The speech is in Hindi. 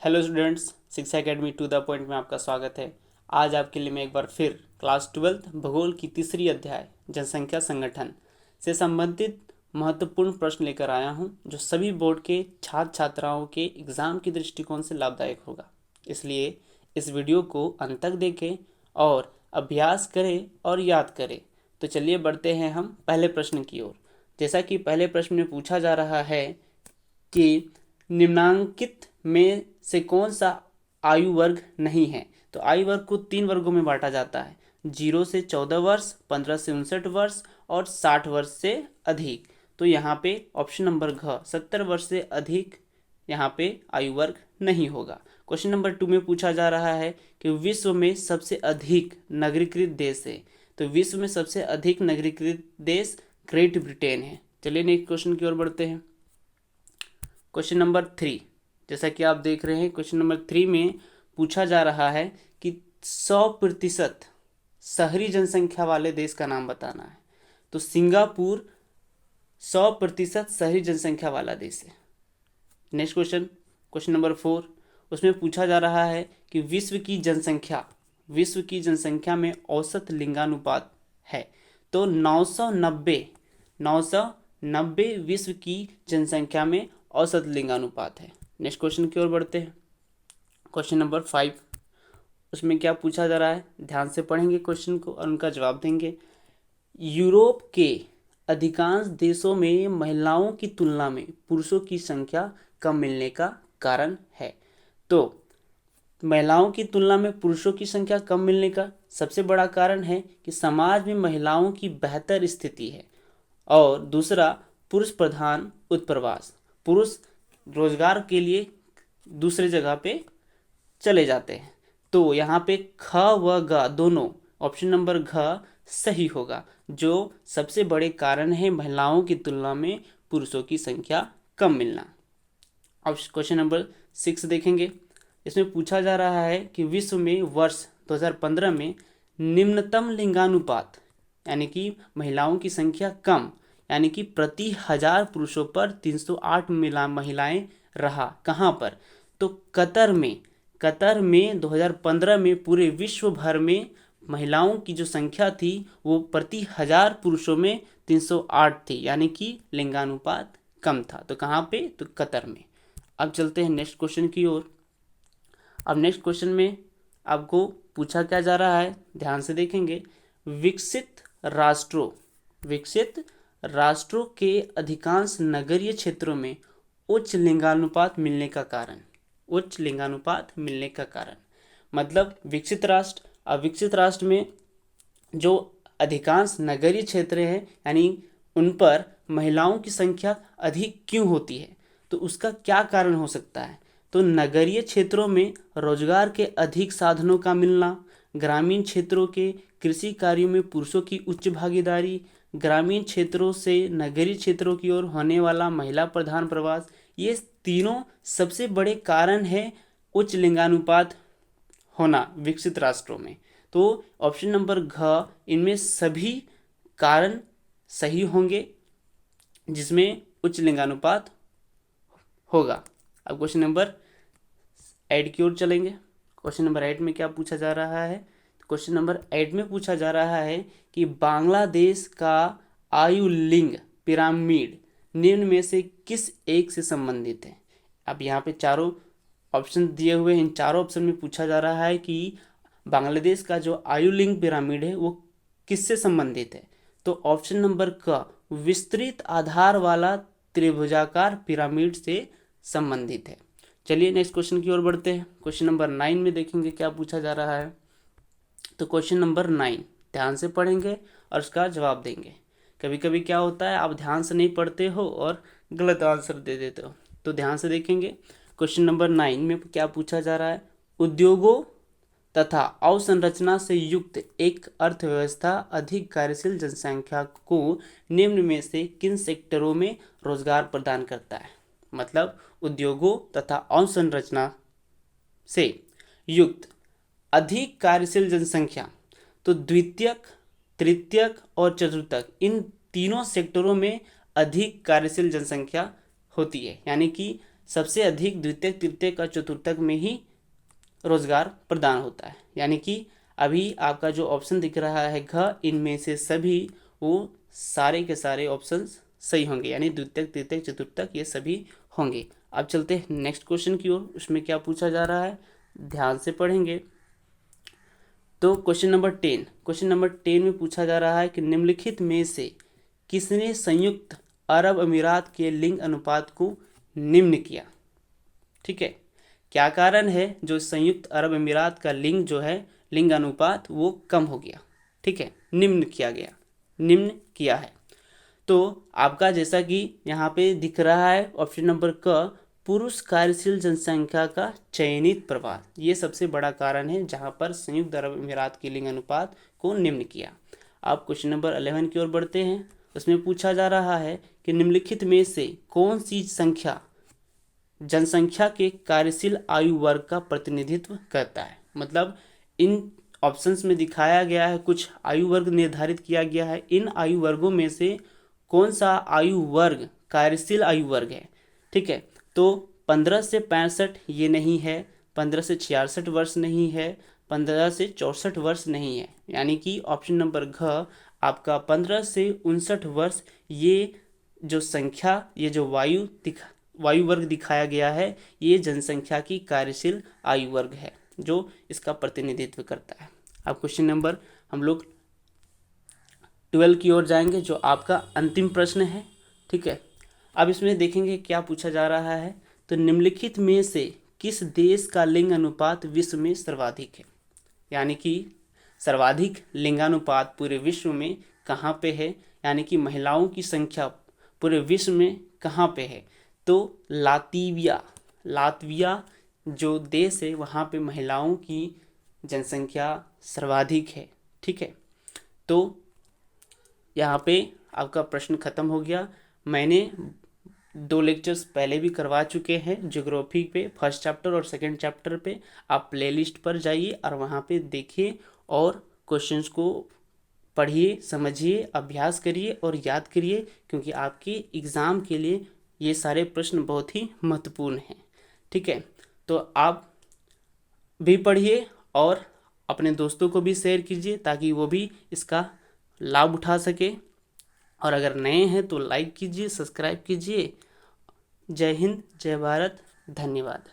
हेलो स्टूडेंट्स, शिक्षा एकेडमी टू द पॉइंट में आपका स्वागत है। आज आपके लिए मैं एक बार फिर क्लास 12 भूगोल की तीसरी अध्याय जनसंख्या संगठन से संबंधित महत्वपूर्ण प्रश्न लेकर आया हूं, जो सभी बोर्ड के छात्र छात्राओं के एग्ज़ाम के दृष्टिकोण से लाभदायक होगा। इसलिए इस वीडियो को अंत तक देखें और अभ्यास करें और याद करें। तो चलिए बढ़ते हैं हम पहले प्रश्न की ओर। जैसा कि पहले प्रश्न में पूछा जा रहा है कि निम्नांकित में से कौन सा आयु वर्ग नहीं है। तो आयु वर्ग को 3 वर्गों में बांटा जाता है: 0 से 14 वर्ष, 15 से 59 वर्ष और 60 वर्ष से अधिक। तो यहाँ पे ऑप्शन नंबर घ 70 वर्ष से अधिक यहाँ पे आयु वर्ग नहीं होगा। क्वेश्चन नंबर 2 में पूछा जा रहा है कि विश्व में सबसे अधिक नगरीकृत देश है। तो विश्व में सबसे अधिक नगरीकृत देश ग्रेट ब्रिटेन है। चलिए नेक्स्ट क्वेश्चन की ओर बढ़ते हैं। क्वेश्चन नंबर 3, जैसा कि आप देख रहे हैं, क्वेश्चन नंबर 3 में पूछा जा रहा है कि 100% शहरी जनसंख्या वाले देश का नाम बताना है। तो सिंगापुर 100% शहरी जनसंख्या वाला देश है। नेक्स्ट क्वेश्चन, क्वेश्चन नंबर 4, उसमें पूछा जा रहा है कि विश्व की जनसंख्या में औसत लिंगानुपात है। तो 990 विश्व की जनसंख्या में औसत लिंगानुपात है। नेक्स्ट क्वेश्चन की ओर बढ़ते हैं। क्वेश्चन नंबर 5, उसमें क्या पूछा जा रहा है, ध्यान से पढ़ेंगे क्वेश्चन को और उनका जवाब देंगे। यूरोप के अधिकांश देशों में महिलाओं की तुलना में पुरुषों की संख्या कम मिलने का कारण है। तो महिलाओं की तुलना में पुरुषों की संख्या कम मिलने का सबसे बड़ा कारण है कि समाज में महिलाओं की बेहतर स्थिति है, और दूसरा पुरुष प्रधान उत्प्रवास। पुरुष रोजगार के लिए दूसरे जगह पे चले जाते हैं। तो यहाँ पे ख व ग दोनों ऑप्शन नंबर घ सही होगा, जो सबसे बड़े कारण है महिलाओं की तुलना में पुरुषों की संख्या कम मिलना। अब क्वेश्चन नंबर 6 देखेंगे। इसमें पूछा जा रहा है कि विश्व में वर्ष 2015 में निम्नतम लिंगानुपात यानी कि महिलाओं की संख्या कम यानी कि प्रति 1000 पुरुषों पर 308 महिलाएं रहा। कहाँ पर? तो कतर में 2015 में पूरे विश्व भर में महिलाओं की जो संख्या थी वो प्रति 1000 पुरुषों में 308 थी, यानी कि लिंगानुपात कम था। तो कहाँ पे? तो कतर में। अब चलते हैं नेक्स्ट क्वेश्चन की ओर। अब नेक्स्ट क्वेश्चन में आपको पूछा क्या जा रहा है, ध्यान से देखेंगे। विकसित राष्ट्रों के अधिकांश नगरीय क्षेत्रों में उच्च लिंगानुपात मिलने का कारण मतलब विकसित राष्ट्र। अब विकसित राष्ट्र में जो अधिकांश नगरीय क्षेत्र हैं यानी उन पर महिलाओं की संख्या अधिक क्यों होती है, तो उसका क्या कारण हो सकता है? तो नगरीय क्षेत्रों में रोजगार के अधिक साधनों का मिलना, ग्रामीण क्षेत्रों के कृषि कार्यों में पुरुषों की उच्च भागीदारी, ग्रामीण क्षेत्रों से नगरीय क्षेत्रों की ओर होने वाला महिला प्रधान प्रवास, ये तीनों सबसे बड़े कारण हैं उच्च लिंगानुपात होना विकसित राष्ट्रों में। तो ऑप्शन नंबर घ इनमें सभी कारण सही होंगे जिसमें उच्च लिंगानुपात होगा। अब क्वेश्चन नंबर 8 की ओर चलेंगे। क्वेश्चन नंबर 8 में क्या पूछा जा रहा है? क्वेश्चन नंबर 8 में पूछा जा रहा है कि बांग्लादेश का आयु लिंग पिरामिड निम्न में से किस एक से संबंधित है। अब यहाँ पे चारों ऑप्शन दिए हुए हैं। इन चारों ऑप्शन में पूछा जा रहा है कि बांग्लादेश का जो आयु लिंग पिरामिड है वो किससे संबंधित है। तो ऑप्शन नंबर क विस्तृत आधार वाला त्रिभुजाकार पिरामिड से संबंधित है। चलिए नेक्स्ट क्वेश्चन की ओर बढ़ते हैं। क्वेश्चन नंबर 9 में देखेंगे क्या पूछा जा रहा है। तो क्वेश्चन नंबर 9 ध्यान से पढ़ेंगे और उसका जवाब देंगे। कभी कभी क्या होता है, आप ध्यान से नहीं पढ़ते हो और गलत आंसर दे देते हो, तो ध्यान से देखेंगे। क्वेश्चन नंबर 9 में क्या पूछा जा रहा है, उद्योगों तथा अवसंरचना से युक्त एक अर्थव्यवस्था अधिक कार्यशील जनसंख्या को निम्न में से किन सेक्टरों में रोजगार प्रदान करता है। मतलब उद्योगों तथा अवसंरचना से युक्त अधिक कार्यशील जनसंख्या, तो द्वितीयक, तृतीयक और चतुर्थक, इन तीनों सेक्टरों में अधिक कार्यशील जनसंख्या होती है। यानी कि सबसे अधिक द्वितीयक तृतीयक और चतुर्थक में ही रोजगार प्रदान होता है। यानी कि अभी आपका जो ऑप्शन दिख रहा है घ, इनमें से सभी वो सारे के सारे ऑप्शन सही होंगे, यानी द्वितीयक तृतीयक चतुर्थक ये सभी होंगे। अब चलते हैं नेक्स्ट क्वेश्चन की ओर। उसमें क्या पूछा जा रहा है, ध्यान से पढ़ेंगे। तो क्वेश्चन नंबर 10 में पूछा जा रहा है कि निम्नलिखित में से किसने संयुक्त अरब अमीरात के लिंग अनुपात को निम्न किया। ठीक है, क्या कारण है जो संयुक्त अरब अमीरात का लिंग जो है लिंग अनुपात वो कम हो गया। ठीक है, निम्न किया है। तो आपका जैसा कि यहाँ पे दिख रहा है ऑप्शन नंबर क, पुरुष कार्यशील जनसंख्या का चयनित प्रवाह, ये सबसे बड़ा कारण है जहाँ पर संयुक्त अरब अमीरात के लिंग अनुपात को निम्न किया। आप क्वेश्चन नंबर 11 की ओर बढ़ते हैं। उसमें पूछा जा रहा है कि निम्नलिखित में से कौन सी संख्या जनसंख्या के कार्यशील आयु वर्ग का प्रतिनिधित्व करता है। मतलब इन ऑप्शंस में दिखाया गया है, कुछ आयु वर्ग निर्धारित किया गया है, इन आयु वर्गों में से कौन सा आयु वर्ग कार्यशील आयु वर्ग है। ठीक है, तो 15 से 65 ये नहीं है, 15 से 66 वर्ष नहीं है, 15 से 64 वर्ष नहीं है, यानी कि ऑप्शन नंबर घ आपका 15 से 59 वर्ष ये जो संख्या, ये जो वायु वर्ग दिखाया गया है, ये जनसंख्या की कार्यशील आयु वर्ग है जो इसका प्रतिनिधित्व करता है। अब क्वेश्चन नंबर हम लोग 12 की ओर जाएंगे, जो आपका अंतिम प्रश्न है। ठीक है, अब इसमें देखेंगे क्या पूछा जा रहा है। तो निम्नलिखित में से किस देश का लिंग अनुपात विश्व में सर्वाधिक है। यानी कि सर्वाधिक लिंगानुपात पूरे विश्व में कहाँ पे है, यानी कि महिलाओं की संख्या पूरे विश्व में कहाँ पे है। तो लातविया जो देश है वहाँ पे महिलाओं की जनसंख्या सर्वाधिक है। ठीक है, तो यहाँ पे आपका प्रश्न खत्म हो गया। मैंने 2 लेक्चर्स पहले भी करवा चुके हैं ज्योग्राफी पे, फर्स्ट चैप्टर और सेकंड चैप्टर पे। आप प्लेलिस्ट पर जाइए और वहाँ पे देखिए और क्वेश्चंस को पढ़िए, समझिए, अभ्यास करिए और याद करिए, क्योंकि आपके एग्ज़ाम के लिए ये सारे प्रश्न बहुत ही महत्वपूर्ण हैं। ठीक है, तो आप भी पढ़िए और अपने दोस्तों को भी शेयर कीजिए ताकि वो भी इसका लाभ उठा सके। और अगर नए हैं तो लाइक कीजिए, सब्सक्राइब कीजिए। जय हिंद, जय भारत, धन्यवाद।